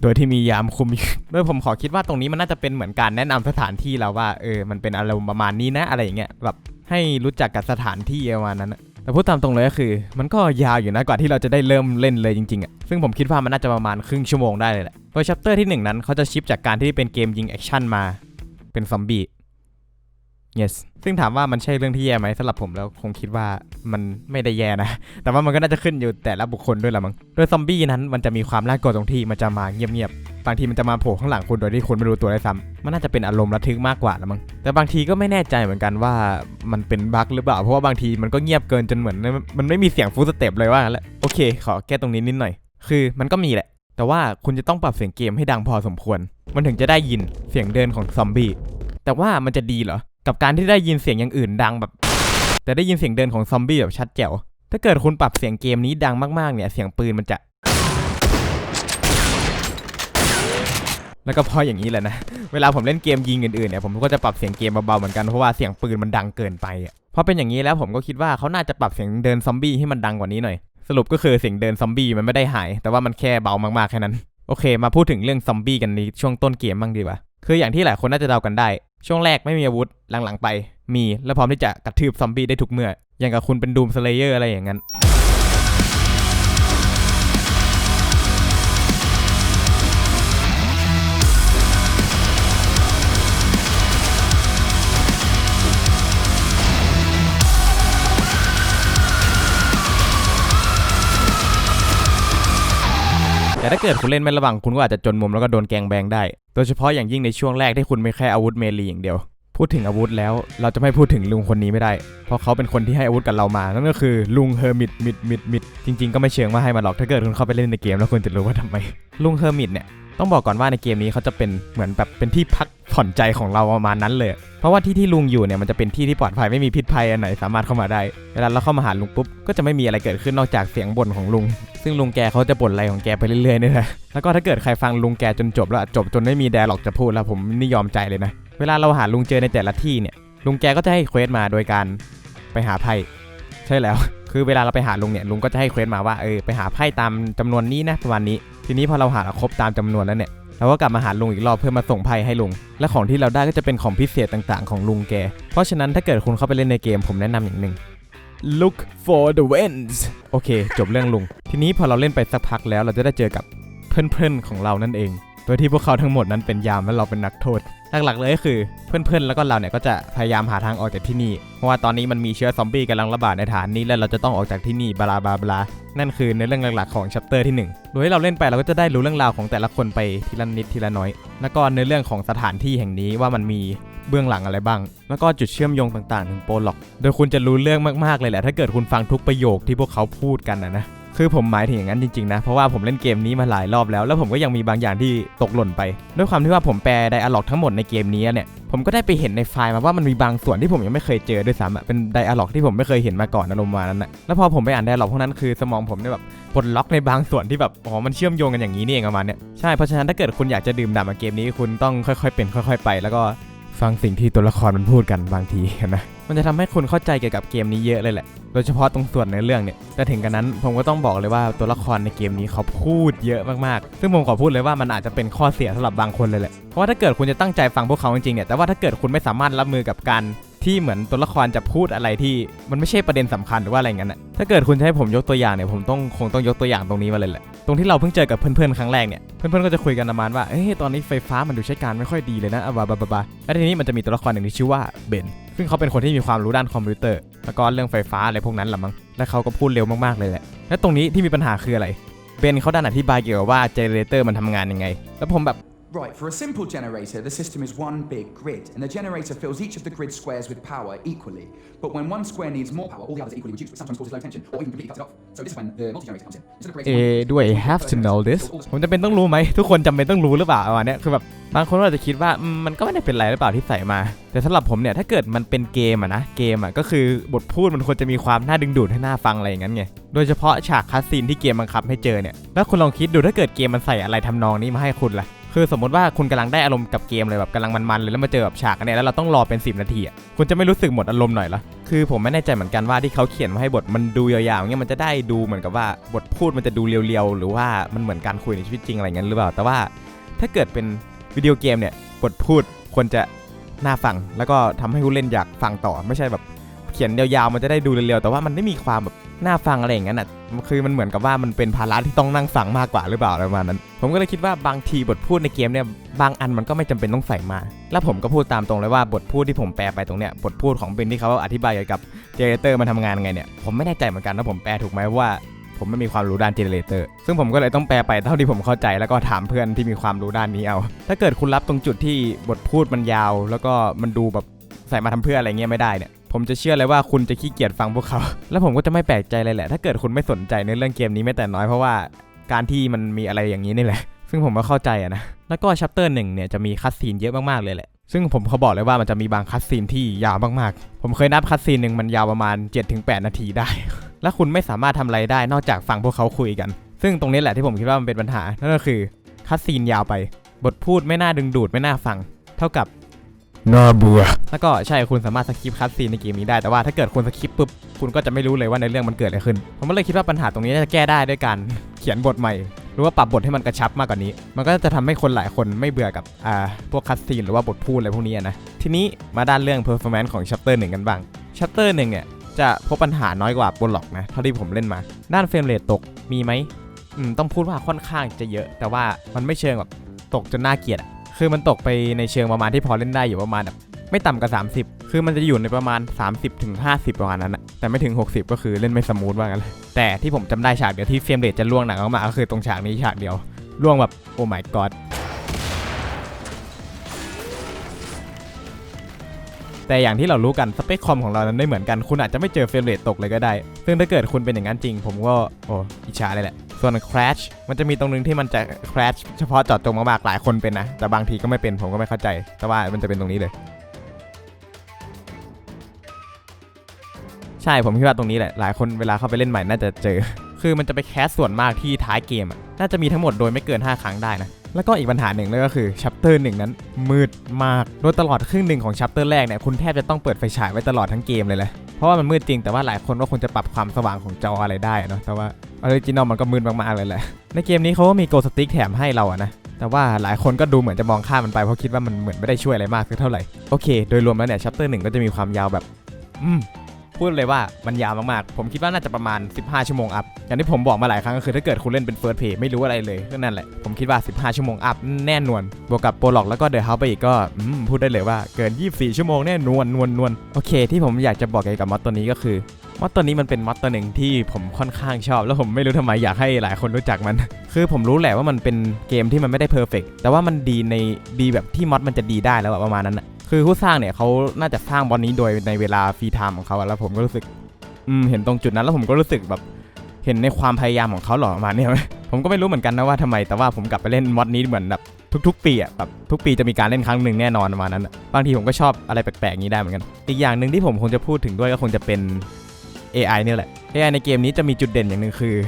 โดยที่มียามคุมโดยผมขอคิดว่าตรงนี้มันน่าจะเป็นเหมือนการแนะนำสถานที่เราว่ามันเป็นอารมณ์ประมาณนี้นะอะไรอย่างเงี้ยแบบให้รู้จักกับสถานที่ประมาณนั้นแต่พูดตามตรงเลยก็คือมันก็ยาวอยู่นะกว่าที่เราจะได้เริ่มเล่นเลยจริงๆซึ่งผมคิดว่ามันน่าจะประมาณครึ่งชั่วโมงได้เลยแหละโดยชัปเตอร์ที่1นั้นเขาจะชิปจากการที่เป็นเกมยิงแอคชั่นมาเป็นซอมบี้yes ซึ่งถามว่ามันใช่เรื่องที่แย่ไหมสำหรับผมแล้วคงคิดว่ามันไม่ได้แย่นะแต่ว่ามันก็น่าจะขึ้นอยู่แต่ละบุคคลด้วยละมั้งโดยซอมบี้นั้นมันจะมีความน่ากลัวตรงที่มันจะมาเงียบๆบางทีมันจะมาโผล่ข้างหลังคุณโดยที่คุณไม่รู้ตัวด้วยซ้ำมันน่าจะเป็นอารมณ์ระทึกมากกว่าละมั้งแต่บางทีก็ไม่แน่ใจเหมือนกันว่ามันเป็นบั๊กหรือเปล่าเพราะว่าบางทีมันก็เงียบเกินจนเหมือนมันไม่มีเสียงฟูลสเต็ปเลยว่างั้นแหละโอเคขอแก้ตรงนี้นิดหน่อยคือมันก็มีแหละแต่ว่าคุณจะต้องปรับเสียงเกมให้ดังพอสมควรมันถึงจะได้ยินเสียงเดินของซอมบี้แต่ว่ามันจะดีเหรอกับการที่ได้ยินเสียงอย่างอื่นดังแบบแต่ได้ยินเสียงเดินของซอมบี้แบบชัดแจ๋วถ้าเกิดคุณปรับเสียงเกมนี้ดังมากๆเนี่ยเสียงปืนมันจะแล้วก็พออย่างนี้แหละนะเวลาผมเล่นเกมยิงอื่นๆเนี่ยผมก็จะปรับเสียงเกมเบาๆเหมือนกันเพราะว่าเสียงปืนมันดังเกินไปพอเป็นอย่างนี้แล้วผมก็คิดว่าเขาน่าจะปรับเสียงเดินซอมบี้ให้มันดังกว่านี้หน่อยสรุปก็คือเสียงเดินซอมบี้มันไม่ได้หายแต่ว่ามันแค่เบามากๆแค่นั้นโอเคมาพูดถึงเรื่องซอมบี้กันในช่วงต้นเกมบ้างดีกว่าคืออย่างที่หลายคนน่าจะเดากันได้ช่วงแรกไม่มีอาวุธหลังๆไปมีและพร้อมที่จะกระทืบซอมบี้ได้ทุกเมื่ออย่างกับคุณเป็นดูมสเลเยอร์อะไรอย่างนั้นแต่ถ้าเกิดคุณเล่นไม่ระวังคุณก็อาจจะจนมุมแล้วก็โดนแกงแบงได้โดยเฉพาะอย่างยิ่งในช่วงแรกที่คุณไม่แค่อาวุธเมลีอย่างเดียวพูดถึงอาวุธแล้วเราจะไม่พูดถึงลุงคนนี้ไม่ได้เพราะเขาเป็นคนที่ให้อาวุธกับเรามานั่นก็คือลุงเฮอร์มิตมิดจริงๆก็ไม่เชิงว่าให้มาหรอกถ้าเกิดคุณเข้าไปเล่นในเกมแล้วคุณจะรู้ว่าทำไมลุงเฮอร์มิตเนี่ยต้องบอกก่อนว่าในเกมนี้เขาจะเป็นเหมือนแบบเป็นที่พักผ่อนใจของเราประมาณนั้นเลยเพราะว่าที่ลุงอยู่เนี่ยมันจะเป็นที่ที่ปลอดภัยไม่มีพิษภัยอันไหนสามารถเข้ามาได้เวลาเราเข้ามาหาลุงปุ๊บก็จะไม่มีอะไรเกิดขึ้นนอกจากเสียงบ่นของลุงซึ่งลุงแกเขาจะบ่นอะไรของแกไปเรื่อยๆนี่แหละแล้วก็ถ้าเกิดใครฟังลุงแกจนจบแล้วจบจนไม่มีไดอะล็อกจะพูดแล้วผมนี่ยอมใจเลยนะเวลาเราหาลุงเจอในแต่ละที่เนี่ยลุงแกก็จะให้เควสมาโดยการไปหาไพ่ใช่แล้วคือเวลาเราไปหาลุงเนี่ยลุงก็จะให้เควสมาว่าไปหาไพ่ตามจำนวนนี้นะประมาณนี้ทีนี้พอเราหาครบตามจำนวนแล้วเนี่ยเราก็กลับมาหาลุงอีกรอบเพื่อมาส่งไพ่ให้ลุงและของที่เราได้ก็จะเป็นของพิเศษต่างๆของลุงแกเพราะฉะนั้นถ้าเกิดคุณเข้าไปเล่นในเกมผมแนะนำอย่างหนึ่ง look for the winds โอเคจบเรื่องลุงทีนี้พอเราเล่นไปสักพักแล้วเราจะได้เจอกับเพื่อนๆของเรานั่นเองโดยที่พวกเขาทั้งหมดนั้นเป็นยามและเราเป็นนักโทษหลักๆเลยก็คือเพื่อนๆแล้วก็เราเนี่ยก็จะพยายามหาทางออกจากที่นี่เพราะว่าตอนนี้มันมีเชื้อซอมบี้กำลังระบาดในฐานนี้และเราจะต้องออกจากที่นี่บลาบลาบลานั่นคือในเรื่องหลักๆของชัปเตอร์ที่1โดยที่เราเล่นไปเราก็จะได้รู้เรื่องราวของแต่ละคนไปทีละนิดทีละน้อยแล้วก็ในเรื่องของสถานที่แห่งนี้ว่ามันมีเบื้องหลังอะไรบ้างแล้วก็จุดเชื่อมโยงต่างๆถึงโปรล็อกโดยคุณจะรู้เรื่องมากๆเลยแหละถ้าเกิดคุณฟังทุกประโยคที่พวกเขาพูดกันนะคือผมหมายถึงอย่างนั้นจริงๆนะเพราะว่าผมเล่นเกมนี้มาหลายรอบแล้วผมก็ยังมีบางอย่างที่ตกหล่นไปด้วยความที่ว่าผมแปลไดอะล็อกทั้งหมดในเกมนี้เนี่ยผมก็ได้ไปเห็นในไฟล์มาว่ามันมีบางส่วนที่ผมยังไม่เคยเจอด้วยซ้ำเป็นไดอะล็อกที่ผมไม่เคยเห็นมาก่อนอารมณ์มานั้นนะแล้วพอผมไปอ่านไดอะล็อกพวกนั้นคือสมองผมเนี่ยแบบปลดล็อกในบางส่วนที่แบบมันเชื่อมโยงกันอย่างนี้นี่เองประมาณเนี้ยใช่เพราะฉะนั้นถ้าเกิดคุณอยากจะดื่มด่ำกับเกมนี้คุณต้องค่อยๆเป็นค่อยๆไปแล้วก็ฟังสิ่งที่ตัวละครมันพูดกันบางทีนะมันจะทำให้คุณเข้าใจเกี่ยวกับเกมนี้เยอะเลยแหละโดยเฉพาะตรงส่วนในเรื่องเนี่ยแต่ถึงกันนั้นผมก็ต้องบอกเลยว่าตัวละครในเกมนี้เขาพูดเยอะมากๆซึ่งผมขอพูดเลยว่ามันอาจจะเป็นข้อเสียสำหรับบางคนเลยแหละเพราะว่าถ้าเกิดคุณจะตั้งใจฟังพวกเขาจริงๆเนี่ยแต่ว่าถ้าเกิดคุณไม่สามารถรับมือกับการที่เหมือนตัวละครจะพูดอะไรที่มันไม่ใช่ประเด็นสำคัญหรือว่าอะไรเงี้ยนะถ้าเกิดคุณจะให้ผมยกตัวอย่างเนี่ยผมคงต้องยกตัวอย่างตรงนี้มาเลยแหละตรงที่เราเพิ่งเจอกับเพื่อนๆครั้งแรกเนี่ยเพื่อนๆก็จะคุยกันประมาณว่าตอนนี้ไฟฟ้ามันดูใช้การไม่ค่อยดีเลยนะบาแล้วทีนี้มันจะมีตัวละครหนึ่งที่ชื่อว่าเบนซึ่งเขาเป็นคนที่มีความรู้ด้านคอมพิวเตอร์แล้วก็เรื่องไฟฟ้าอะไรพวกนั้นแหละมั้งและเขาก็พูดเร็วมากๆเลยแหละและตรงนี้ที่มีปัญหาคืออะไรเบนเขาดันอธิบายเกี่ยวกับว่าเจเนเรเตอร์มันทำงานยังไงแล้วผมแบบ Right, for a simple generator, the system is one big grid, and the generator fills each of the grid squares with power equally. But when one square needs more power, all the others are equally reduced, which sometimes causes low tension, or even completely cuts it off. So this is when the multi-generator comes in. Instead of creating ด้วย have to know this ผมจำเป็นต้องรู้ไหมทุกคนจำเป็นต้องรู้หรือเปล่าอันเนี้ยคือแบบบางคนอาจจะคิดว่ามันก็ไม่ได้เป็นไรหรือเปล่าที่ใส่มาแต่สำหรับผมเนี่ยถ้าเกิดมันเป็นเกมอะนะเกมอะก็คือบทพูดมันควรจะมีความน่าดึงดูดให้น่าฟังอะไรอย่างนั้นไงโดยเฉพาะฉากคัสซีนที่เกมบังคับให้เจอเนี่ยแล้วคุณลองคิดดูถ้าเกิดเกมมันใส่อะไรทำนองนี้มาให้คุณล่ะคือสมมติว่าคุณกำลังได้อารมณ์กับเกมเลยแบบกำลังมันๆเลยแล้วมาเจอแบบฉากอันเนี้ยแล้วเราต้องรอเป็น10นาทีอ่ะคุณจะไม่รู้สึกหมดอารมณ์หน่อยเหรอคือผมไม่แน่ใจเหมือนกันว่าที่เขาเขียนมาให้บทมันดูยาวๆอย่างเงี้ยมันจะได้ดูเหมือนกับว่าบทพูดมันจะดูเรียวๆหรือว่ามันเหมือนการคุยในชีวิตจริงอะไรเงี้ยหรือเปล่าแต่ว่าถ้าเกิดเป็นวิดีโอเกมเนี่ยบทพูดควรจะน่าฟังแล้วก็ทำให้ผู้เล่นอยากฟังต่อไม่ใช่แบบเขียนยาวๆมันจะได้ดูเร็วๆแต่ว่ามันไม่มีความแบบน่าฟังอะไรอย่างนั้นอ่ะคือมันเหมือนกับว่ามันเป็นภาระที่ต้องนั่งฟังมากกว่าหรือเปล่าประมาณนั้นผมก็เลยคิดว่าบางทีบทพูดในเกมเนี่ยบางอันมันก็ไม่จำเป็นต้องใส่มาแล้วผมก็พูดตามตรงเลยว่าบทพูดที่ผมแปลไปตรงเนี้ยบทพูดของเบนที่เขาอธิบายเกี่ยวกับเจเนเรเตอร์มันทำงานไงเนี่ยผมไม่แน่ใจเหมือนกันว่าผมแปลถูกไหมว่าผมไม่มีความรู้ด้านเจเนเรเตอร์ซึ่งผมก็เลยต้องแปลไปเท่าที่ผมเข้าใจแล้วก็ถามเพื่อนที่มีความรู้ด้านนี้เอาถ้าเกิดคุณรับตรงจุดที่บทพูดมันยาวแล้วก็มันดูแบบใส่มาทำเพื่ออะไรเงี้ยไม่ได้เนี่ยผมจะเชื่อเลยว่าคุณจะขี้เกียจฟังพวกเขาแล้วผมก็จะไม่แปลกใจเลยแหละถ้าเกิดคุณไม่สนใจในเรื่องเกมนี้แม้แต่น้อยเพราะว่าการที่มันมีอะไรอย่างนี้นี่แหละซึ่งผมก็เข้าใจอะนะแล้วก็ชัปเตอร์1เนี่ยจะมีคัสซีนเยอะมากๆเลยแหละซึ่งผมเขาบอกเลยว่ามันจะมีบางคัสซีนที่ยาวมากๆผมเคยนับคัสซีนหนึ่งมันยาวประมาณ 7-8 นาทีได้ แล้วคุณไม่สามารถทำอะไรได้นอกจากฟังพวกเขาคุยกันซึ่งตรงนี้แหละที่ผมคิดว่ามันเป็นปัญหานั่นก็คือคัสซีนยาวไปบทพูดไม่น่าดึงดูดไม่น่าฟังเท่ากับน่าเบื่อแล้วก็ใช่คุณสามารถสคิปคัสซีนในเกมนี้ได้แต่ว่าถ้าเกิดคุณสคิปปุ๊บคุณก็จะไม่รู้เลยว่าในเรื่องมันเกิดอะไรขึ้นผมก็เลยคิดว่าปัญหาตรงนี้จะแก้ได้ด้วยการเขียนบทใหม่หรือว่าปรับบทให้มันกระชับมากกว่านี้มันก็จะทำให้คนหลายคนไม่เบื่อกับพวกคัสซีนหรือว่าบทพูดอะไรพวกนี้นะทีนี้มาด้านเรื่อง performance ของ chapter 1กันบ้าง chapter 1เนี่ยจะพบปัญหาน้อยกว่าโปรล็อกนะเท่าที่ผมเล่นมาด้านเฟรมเรทตกมีไหมต้องพูดว่าค่อนข้างจะเยอะแต่ว่ามันไม่เชิงแบบตกจนน่าเกลียดคือมันตกไปในเชิงประมาณที่พอเล่นได้อยู่ประมาณแบบไม่ต่ำกว่า30คือมันจะอยู่ในประมาณ 30-50 ประมาณนั้นนะแต่ไม่ถึง60ก็คือเล่นไม่สมูทว่างั้นเลยแต่ที่ผมจำได้ฉากเดียวที่เฟรมเรทจะล่วงหนักมากๆก็คือตรงฉากนี้ฉากเดียวล่วงแบบโอ้ my god แต่อย่างที่เรารู้กันสเปคคอมของเรานั้นไม่เหมือนกันคุณอาจจะไม่เจอเฟรมเรทตกเลยก็ได้ซึ่งถ้าเกิดคุณเป็นอย่างนั้นจริงผมก็อิจฉาเลยแหละส่วน crash มันจะมีตรงนึงที่มันจะ crash เฉพาะเจาะจงมากๆหลายคนเป็นนะแต่บางทีก็ไม่เป็นผมก็ไม่เข้าใจแต่ว่ามันจะเป็นตรงนี้เลยใช่ผมคิดว่าตรงนี้แหละหลายคนเวลาเข้าไปเล่นใหม่น่าจะเจอคือมันจะไปแคสส่วนมากที่ท้ายเกมน่าจะมีทั้งหมดโดยไม่เกิน5ครั้งได้นะแล้วก็อีกปัญหาหนึ่งเลยก็คือชัปเตอร์1นั้นมืดมากโดยตลอดครึ่งหนึ่งของชัปเตอร์แรกเนี่ยคุณแทบจะต้องเปิดไฟฉายไว้ตลอดทั้งเกมเลยแหละเพราะว่ามันมืดจริงแต่ว่าหลายคนก็คงจะปรับความสว่างของจออะไรได้เนาะแต่ว่าออริจินอลมันก็มืดมากๆเลยแหละในเกมนี้เขาก็มีโกสติ๊กแถมให้เราอะนะแต่ว่าหลายคนก็ดูเหมือนจะมองข้ามมันไปเพราะคิดว่ามันเหมือนไม่ได้ช่วยอะไรมากสักเท่าไหร่โอเคโดยรวมแล้วเนี่ยชัปเตอร์1ก็จะมีความยาวแบบพูดเลยว่ามันยาวมากๆผมคิดว่าน่าจะประมาณ15ชั่วโมงอัพอย่างที่ผมบอกมาหลายครั้งก็คือถ้าเกิดคุณเล่นเป็น First Play ไม่รู้อะไรเลยก็นั่นแหละผมคิดว่า15ชั่วโมงอัพแน่นอนบวกกับโปรล็อกแล้วก็เดอะเฮาส์ไปอีกก็พูดได้เลยว่าเกิน24ชั่วโมงแน่นวนโอเคที่ผมอยากจะบอกเกี่ยวกับมอดตัวนี้ก็คือมอดตัวนี้มันเป็นมอดตัวหนึ่งที่ผมค่อนข้างชอบแล้วผมไม่รู้ทำไมอยากให้หลายคนรู้จักมันคือผมรู้แหละว่ามันเป็นเกมที่มันไม่ได้เพอร์เฟกต์แต่ว่ามันดีแบบที่มอดมันจะดีได้แล้วประมาณนั้นคือผู้สร้างเนี่ยเขาน่าจะสร้างบอลนี้โดยในเวลาฟรีไทม์ของเขาแล้วผมก็รู้สึกเห็นตรงจุดนั้นแล้วผมก็รู้สึกแบบเห็นในความพยายามของเขาหรอประมาณนี้ผมก็ไม่รู้เหมือนกันนะว่าทำไมแต่ว่าผมกลับไปเล่นมอดนี้เหมือนแบบทุกๆปีแบบทุกปีจะมีการเล่นครั้งหนึ่งแน่นอนประมาณนั้นบางทีผมก็ชอบอะไรแปลกๆนี้ได้เหมือนกันอีกอย่างหนึ่งที่ผมคงจะพูดถึงด้วยก็คงจะเป็น AI เนี่ยแหละ AI ในเกมนี้จะมีจุดเด่นอย่างนึงคือ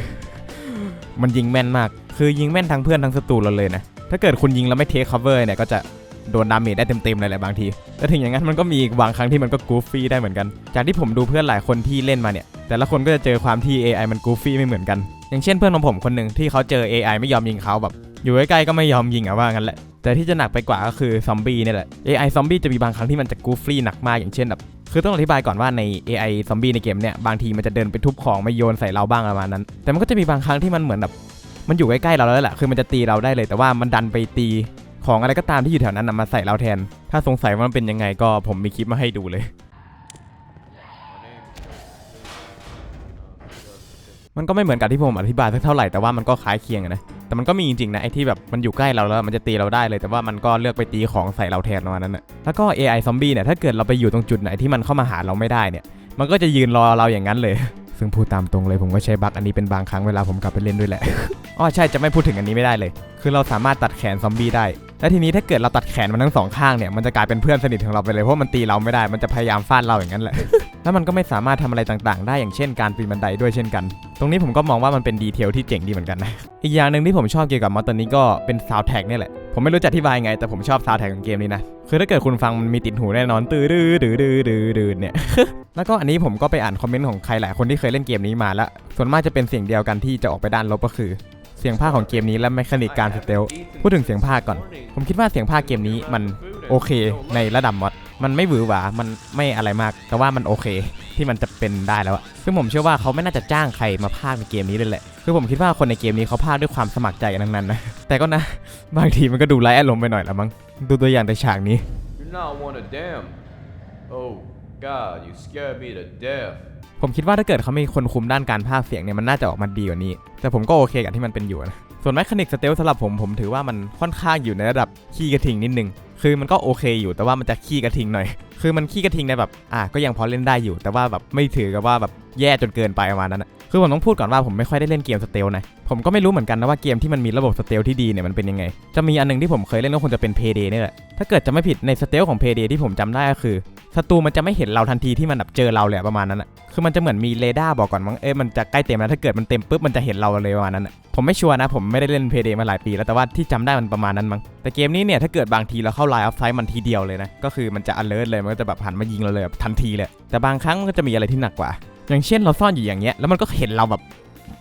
มันยิงแม่นมากคือยิงแม่นทั้งเพื่อนทั้งศัตรูเราเลยนะถ้าเกิดคุณยิงแล้วไม่เทคคัฟเวอร์เนี่ยก็จะโดนดาเมจได้เต็มๆเลยแหละบางทีแต่ถึงอย่างนั้นมันก็มีบางครั้งที่มันก็กูฟี่ได้เหมือนกันจากที่ผมดูเพื่อนหลายคนที่เล่นมาเนี่ยแต่ละคนก็จะเจอความที่ AI มันกูฟี่ไม่เหมือนกันอย่างเช่นเพื่อนของผมคนหนึ่งที่เขาเจอ AI ไม่ยอมยิงเขาแบบอยู่ใกล้ๆก็ไม่ยอมยิงว่างั้นแหละแต่ที่จะหนักไปกว่าก็คือซอมบี้เนี่ยแหละ AI ซอมบี้จะมีบางครั้งที่มันจะกูฟี่หนักมากอย่างเช่นแบบคือต้องอธิบายก่อนว่าใน AI ซอมบี้ในเกมเนี่ยบางทีมันจะเดินไปทุบของมาโยนใส่เราบ้างประมาณนั้นแต่มันก็จะมีบางครั้งที่มันเหมือนแบบมันอยู่ใกล้ๆเราแล้วแหละคือมันจะตีเราได้เลยแต่ว่ามันดันไปตีของอะไรก็ตามที่อยู่แถวนั้นมาใส่เราแทนถ้าสงสัยว่ามันเป็นยังไงก็ผมมีคลิปมาให้ดูเลยมันก็ไม่เหมือนกับที่ผมอธิบายสักเท่าไหร่แต่ว่ามันก็คล้ายเคียงนะ แต่มันก็มีจริงๆนะไอ้ที่แบบมันอยู่ใกล้เราแล้วมันจะตีเราได้เลยแต่ว่ามันก็เลือกไปตีของใส่เราแทนประมาณนั้นนะแล้วก็ AI ซอมบี้เนี่ยถ้าเกิดเราไปอยู่ตรงจุดไหนที่มันเข้ามาหาเราไม่ได้เนี่ยมันก็จะยืนรอเราอย่างนั้นเลย ซึ่งพูดตามตรงเลยผมก็ใช้บั๊กอันนี้เป็นบางครั้งเวลาผมกลับไปเล่นด้วยแหละ อ๋อใช่จะไม่พูดถึงอันนี้ไม่ได้เลยคือเราสามารถตัดแขนซอมบี้ได้และทีนี้ถ้าเกิดเราตัดแขนมันทั้งสองข้างเนี่ยมันจะกลายเป็นเพื่อนสนิทของเราไปเลยเพราะมันตีเราไม่ได้มันจะพยายามฟาดเราอย่างนั้นแหละ แล้วมันก็ไม่สามารถทำอะไรต่างๆได้อย่างเช่นการปีนบันไดด้วยเช่นกันตรงนี้ผมก็มองว่ามันเป็นดีเทลที่เจ๋งดีเหมือนกันนะ อีกอย่างหนึ่งที่ผมชอบเกี่ยวกับมอดตัวนี้ก็เป็นซาวด์แทร็กนี่แหละผมไม่รู้จะอธิบายไงแต่ผมชอบซาวด์แทร็กของเกมนี้นะคือถ้าเกิดคุณฟังมันมีติดหูแน่นอนตื้อดื้อดื้อดื้อดื้อดื้อเนี่ย แล้วก็อันนี้ผมก็ไปอ่านคอมเมนต์ของใครหลายคนที่เคยเล่นเกมนี้มาแล้วส่วนมากจะเป็นเสียงเดียวกันที่จะออกไปด้านลบก็คือเสียงพากย์ของเกมนี้และแมคานิกการสเตลพูดถึงเสียงพากย์ก่อนผมคิดว่าเสียงพากย์เกมนี้มันโอเคในระดับมอดมันไม่หวือหวามันไม่อะไรมากแต่ว่ามันโอเคที่มันจะเป็นได้แล้วอะซึ่งผมเชื่อว่าเขาไม่น่าจะจ้างใครมาพากย์ในเกมนี้เลยแหละคือผมคิดว่าคนในเกมนี้เขาพากย์ด้วยความสมัครใจกันทั้งนั้นนะแต่ก็นะบางทีมันก็ดูไร้อารมณ์ไปหน่อยละมั้งดูตัวอย่างในฉากนี้ You're not one of them. Oh, God, you scared me to death. ผมคิดว่าถ้าเกิดเขามีคนคุมด้านการพากย์เสียงเนี่ยมันน่าจะออกมาดีกว่านี้แต่ผมก็โอเคกับที่มันเป็นอยู่นะส่วนแมคานิกสเตลสำหรับผมถือว่ามันค่อนข้างอยู่ในระดับขี้กระทิงนิดนึงคือมันก็โอเคอยู่แต่ว่ามันจะขี้กระทิงหน่อยคือมันขี้กระทิงในแบบก็ยังพอเล่นได้อยู่แต่ว่าแบบไม่ถือกับว่าแบบแย่จนเกินไปประมาณนั้นนะคือผมต้องพูดก่อนว่าผมไม่ค่อยได้เล่นเกมสเตลนะผมก็ไม่รู้เหมือนกันนะว่าเกมที่มันมีระบบสเตลที่ดีเนี่ยมันเป็นยังไงจะมีอันนึงที่ผมเคยเล่นก็คงจะเป็น Payday นี่แหละถ้าเกิดจะไม่ผิดในสเตลของ Payday ที่ผมจำได้ก็คือศัตรูมันจะไม่เห็นเราทันทีที่มันแบบเจอเราเลยประมาณนั้นอ่ะคือมันจะเหมือนมีเรดาร์บอกก่อนมั้งมันจะใกล้เต็มแล้วถ้าเกิดมันเต็มปุ๊บมันจะเห็นเราเลยประมาณนั้นอ่ะผมไม่ชัวร์นะผมไม่ได้เล่น Payday มาหลายปีแล้วแต่ว่าที่จำได้มันประมาณนั้นมั้งแต่เกมนี้เนี่ยถ้าเกิดบางทีเราเข้า Line of Sight มันทีเดียวเลยนะก็คือมันจะ alert เลยมันก็จะแบบหันมายิงเราเลยแบบทันทีเลยแต่บางครั้งมันก็จะมีอะไรที่หนักกว่าอย่างเช่นเราซ่อนอยู่อย่างเงี้ยแล้วมันก็เห็นเราแบบ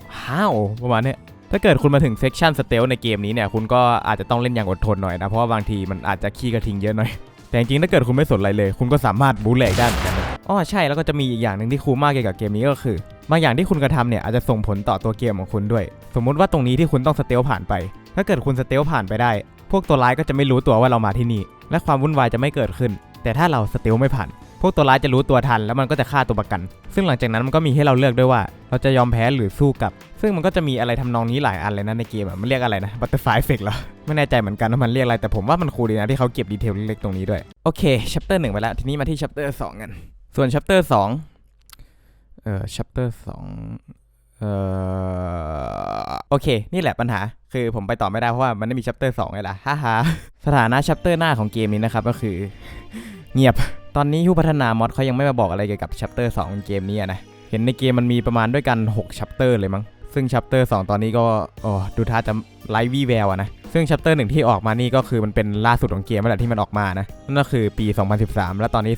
ห้าวประมาณเนี้ยถ้าเกิดคุณมาถึงเซกชันสเตลในเกมนี้เนี่ยคุณก็อาจจะต้องเล่นอย่างอดทนหน่อยนะเพราะว่าบางทีมันอาจจะขี้กระทิงเยอะหน่อยแต่จริงๆถ้าเกิดคุณไม่สนอะไรเลยคุณก็สามารถบู๊แหลกได้เหมือนกันอ๋อใช่แล้วก็จะมีอีกอย่างหนึ่งที่คูลมากเกี่ยวกับเกมนี้ก็คือบางอย่างที่คุณกระทำเนี่ยอาจจะส่งผลต่อตัวเกมของคุณด้วยสมมุติว่าตรงนี้ที่คุณต้องสเตลผ่านไปถ้าเกิดคุณสเตลผ่านไปได้พวกตัวร้ายก็จะไม่รู้ตัวว่าเรามาที่นี่และความวุ่นวายจะไม่เกิดขึ้นแต่ถ้าเราสเตลไม่ผ่านพวกตัวร้ายจะรู้ตัวทันแล้วมันก็จะฆ่าตัวประกันซึ่งหลังจากนั้นมันก็มีให้เราเลือกด้วยว่าเราจะยอมแพ้หรือสู้กลับซึ่งมันก็จะมีอะไรทำนองนี้หลายอันเลยนะในเกมมันเรียกอะไรนะบัตเตอร์ไฟเอฟเฟกต์เหรอไม่แน่ใจเหมือนกันว่ามันเรียกอะไรแต่ผมว่ามันคูลดีนะที่เขาเก็บดีเทลเล็กๆตรงนี้ด้วยโอเคชัปเตอร์1ไปแล้วทีนี้มาที่ชัปเตอร์2กันส่วนชัปเตอร์2ชัปเตอร์2โอเคนี่แหละปัญหาคือผมไปต่อไม่ได้เพราะว่ามันไม่มีชัปเตอร์2ไงล่ะฮ่าสถานะชัปเตอร์หน้าของเกมนี้นะครับก็คือเงียบตอนนี้ผู้พัฒนามอดเขายังไม่มาบอกอะไรเกี่ยวกับชัปเตอร์2ของเกมนี้นะเห็นในเกมมันมีประมาณด้วยกัน6ชัปเตอร์เลยมั้งซึ่งชัปเตอร์2ตอนนี้ก็ดูท่าจะไร้วี่แววนะซึ่งชัปเตอร์1ที่ออกมานี่ก็คือมันเป็นล่าสุดของเกมนั่นแหละที่มันออกมานะนั่นก็คือปี 2013 และตอนนี้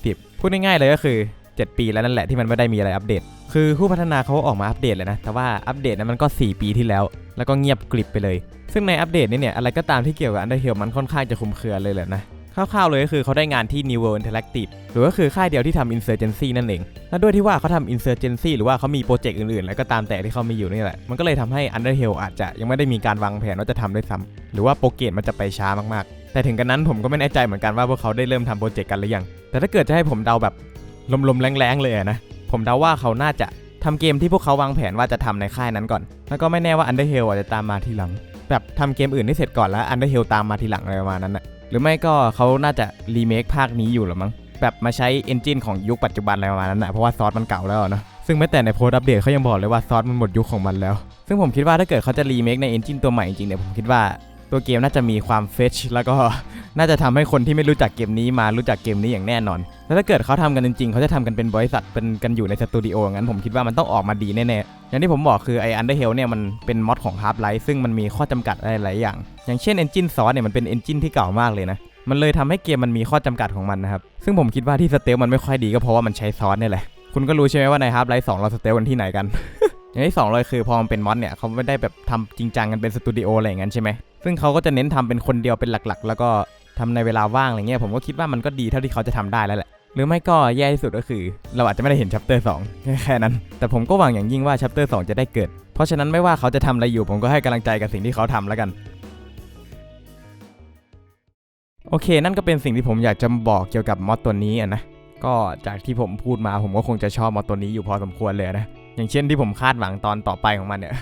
2020 พูดง่ายๆเลยก็คือ7 ปีแล้วนั่นแหละที่มันไม่ได้มีอะไรอัปเดตคือผู้พัฒนาเขาออกมาอัปเดตเลยนะแต่ว่าอัปเดตนั้นมันก็4 ปีที่แล้วแล้วก็เงียบกริบไปเลยซึ่งในอัปเดตนี้เนี่ยอะไรก็ตามที่เกี่ยวกับ Undertale มันค่อนข้างจะคลุมเครือเลยแหละนะคร่าวๆเลยก็คือเขาได้งานที่ New World Interactive หรือก็คือค่ายเดียวที่ทำ Insurgency นั่นเองและด้วยที่ว่าเขาทำ Insurgency หรือว่าเขามีโปรเจกต์อื่นๆแล้วก็ตามแต่ที่เขามีอยู่นี่แหละมันก็เลยทำให้ Undertale อาจจะยังไม่ได้มีการวางแผนว่าจะทำด้วยซ้ำหรือว่าโปรเกรสมันจะไปช้ามากๆแต่ถึงกันนั้นผมก็ไม่แน่ใจเหมือนกันว่าพวกเขาได้เริ่มทำโปรเจกต์กันหรือยังแต่ถ้าเกิดจะให้ผมเดาแบบลมๆแรงๆเลยนะผมเดาว่าเขาน่าจะทำเกมที่พวกเขาวางแผนว่าจะทำในค่ายนั้นก่อนแล้วก็ไม่แน่ว่า Undertale อาจจะตามมาทีหลังแบบทำเกมอื่นที่เสร็จก่อนแล้ว Undertale ตามมาทีหลังอะไรประมาณนั้นนะหรือไม่ก็เขาน่าจะรีเมคภาคนี้อยู่หรือมั้งแบบมาใช้เอนจินของยุคปัจจุบันอะไรประมาณนั้นนะเพราะว่าซอสมันเก่าแล้วนะซึ่งแม้แต่ในโพสต์อัปเดตเขายังบอกเลยว่าซอสมันหมดยุคของมันแล้วซึ่งผมคิดว่าถ้าเกิดเขาจะรีเมคในเอนจินตัวใหม่จริงๆเนี่ยผมคิดว่าตัวเกมน่าจะมีความเฟชแล้วก็น่าจะทำให้คนที่ไม่รู้จักเกมนี้มารู้จักเกมนี้อย่างแน่นอนแล้วถ้าเกิดเขาทำกันจริงๆเขาจะทำกันเป็นบริษัทเป็นกันอยู่ในสตูดิโองั้นผมคิดว่ามันต้องออกมาดีแน่ๆอย่างที่ผมบอกคือไอ้ Undertale เนี่ยมันเป็นมอดของ Half-Life ซึ่งมันมีข้อจำกัดอะไรหลายอย่างอย่างเช่นเอนจินซอสเนี่ยมันเป็นเอนจินที่เก่ามากเลยนะมันเลยทำให้เกมมันมีข้อจำกัดของมันนะครับซึ่งผมคิดว่าที่สเตลมันไม่ค่อยดีก็เพราะว่ามันใช้ซอสเนี่ยแหละคุณก็รู้ใช่ไหมว่าใน Half-Life 2เราสเตลกันที่ไหนกัน อย่างที่2เลยคือพอมันเป็นมอดเนี่ยเขาไม่ได้แบบทำจริงจังกันเป็นสตูดิโออะไรอย่างนั้นใช่ไหมซึ่งเขาก็จะเน้นทำเป็นคนเดียวเป็นหลักๆแล้วก็ทำในเวลาว่างอะไรเงี้ยผมก็คิดว่ามันก็ดีเท่าที่เขาจะทำได้แล้วแหละหรือไม่ก็แย่ที่สุดก็คือเราอาจจะไม่ได้เห็นชัปเตอร์2แค่นั้นแต่ผมก็หวังอย่างยิ่งว่าชัปเตอร์2จะได้เกิดเพราะฉะนั้นไม่ว่าเขาจะทำอะไรอยู่ผมก็ให้กำลังใจกับสิ่งที่เขาทำแล้วกันโอเคนั่นก็เป็นสิ่งที่ผมอยากจะบอกเกี่ยวกับมอดตัวนี้นะก็จากที่ผมพูดมาผมก็คงจะชอบมอดตัวนี้อยู่พอสมควรเลยนะอย่างเช่นที่ผมคาดหวังตอนต่อไปของมันเนี่ย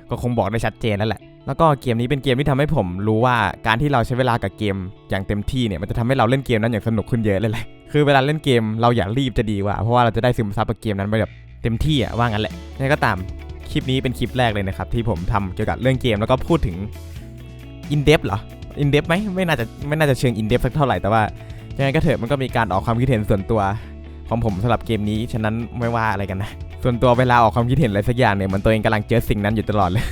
ก็คงบอกได้ชัดเจนแล้วแหละ แล้วก็เกมนี้เป็นเกมที่ทำให้ผมรู้ว่าการที่เราใช้เวลากับเกมอย่างเต็มที่เนี่ยมันจะทำให้เราเล่นเกมนั้นอย่างสนุกขึ้นเยอะเลยแหละคือเวลาเล่นเกมเราอย่ารีบจะดีกว่าเพราะว่าเราจะได้ซึมซับกับเกมนั้นไปแบบเต็มที่ว่างั้นแหละยังไงก็ตามคลิปนี้เป็นคลิปแรกเลยนะครับที่ผมทำเกี่ยวกับเรื่องเกมแล้วก็พูดถึงอินเดปเหรออินเดปไหมไม่น่าจะเชิงอินเดปสักเท่าไหร่แต่ว่ายังไงก็เถอะมันก็มีการออกความคิดเห็นส่วนตัวของผมสำหรับเกมนี้ฉะนั้นไม่ว่าอะไรกันนะส่วนตัวเวลาออกความคิดเห็นอะไรสักอย่างเนี่ยมันตัวเองกำลังเจอสิ่งนั้นอยู่ตลอดเลย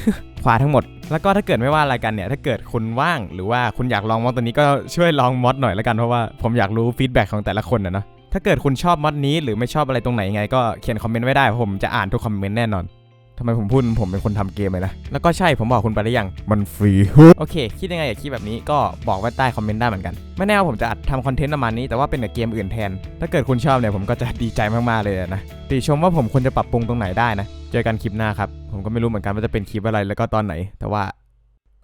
ขวาทั้งหมดแล้วก็ถ้าเกิดไม่ว่าอะไรกันเนี่ยถ้าเกิดคุณว่างหรือว่าคุณอยากลองมอดตัวนี้ก็ช่วยลองมอดหน่อยแล้วกันเพราะว่าผมอยากรู้ฟีดแบ็กของแต่ละคนนะเนาะถ้าเกิดคุณชอบมอดนี้หรือไม่ชอบอะไรตรงไหนยังไงก็เขียนคอมเมนต์ไว้ได้ผมจะอ่านทุกคอมเมนต์แน่นอนทำไมผมพูดผมเป็นคนทำเกมเลยนะแล้วก็ใช่ผมบอกคุณไปหรือยังมันฟรีโอเคคิดยังไงกับคลิปแบบนี้ก็บอกไว้ใต้คอมเมนต์ได้เหมือนกันไม่แน่ว่าผมจะอัดทำคอนเทนต์ประมาณนี้แต่ว่าเป็นเกมอื่นแทนถ้าเกิดคุณชอบเนี่ยผมก็จะดีใจมากๆเลยนะติชมว่าผมควรจะปรับปรุงตรงไหนได้นะเจอกันคลิปหน้าครับผมก็ไม่รู้เหมือนกันว่าจะเป็นคลิปอะไรแล้วก็ตอนไหนแต่ว่า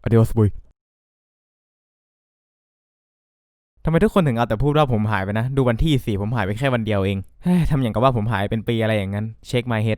Adios boy ทำไมทุกคนถึงเอาแต่พูดว่าผมหายไปนะดูวันที่สิผมหายไปแค่วันเดียวเองทำอย่างกับว่าผมหายเป็นปีอะไรอย่างนั้นเช็ค my head